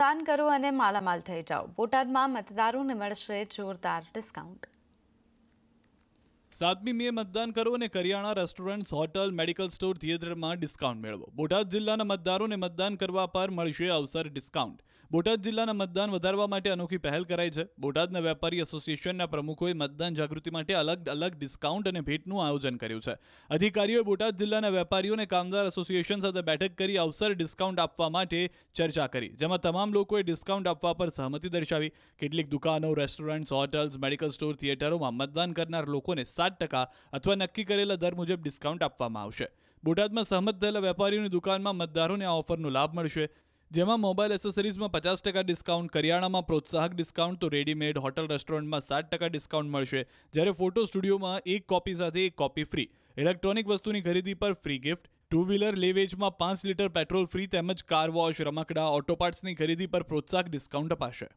મતદાન કરો અને માલામાલ થઈ જાઓ. બોટાદમાં મતદારોને મળશે જોરદાર ડિસ્કાઉન્ટ. 7મી મે મતદાન કરો અને કરિયાણા, રેસ્ટોરન્ટ્સ, હોટલ, મેડિકલ સ્ટોર, થિયેટરમાં ડિસ્કાઉન્ટ મેળવો. બોટાદ જિલ્લાના મતદારોને મતદાન કરવા પર મળશે અવસર ડિસ્કાઉન્ટ. બોટાદ જિલ્લાના મતદાન વધારવા માટે અનોખી પહેલ કરાઈ છે. બોટાદના વેપારી એસોસિએશનના પ્રમુખોએ મતદાન જાગૃતિ માટે અલગ અલગ ડિસ્કાઉન્ટ અને ભેટનું આયોજન કર્યું છે. અધિકારીઓએ બોટાદ જિલ્લાના વેપારીઓ અને કામદાર એસોસિએશન સાથે બેઠક કરી અવસર ડિસ્કાઉન્ટ આપવા માટે ચર્ચા કરી, જેમાં તમામ લોકોએ ડિસ્કાઉન્ટ આપવા પર સહમતિ દર્શાવી. કેટલીક દુકાનો, રેસ્ટોરન્ટ્સ, હોટલ્સ, મેડિકલ સ્ટોર, થિયેટરોમાં મતદાન કરનાર લોકોને 7% અથવા નક્કી કરેલા દર મુજબ ડિસ્કાઉન્ટ આપવામાં આવશે. બોટાદમાં સહમત થયેલા વેપારીઓની દુકાનમાં મતદારોને આ ઓફરનો લાભ મળશે, જેમાં મોબાઈલ એસેસરીઝમાં 50% ડિસ્કાઉન્ટ, કરિયાણામાં પ્રોત્સાહક ડિસ્કાઉન્ટ, તો રેડીમેડ, હોટલ, રેસ્ટોરન્ટમાં 7% ડિસ્કાઉન્ટ મળશે. જ્યારે ફોટો સ્ટુડિયોમાં 1 કોપી સાથે 1 કોપી ફ્રી, ઇલેક્ટ્રોનિક વસ્તુની ખરીદી પર ફ્રી ગિફ્ટ, ટુ વ્હીલર લે વેચમાં 5 લીટર પેટ્રોલ ફ્રી તેમજ કાર વોશ, રમકડા, ઓટો પાર્ટ્સની ખરીદી પર પ્રોત્સાહક ડિસ્કાઉન્ટ અપાશે.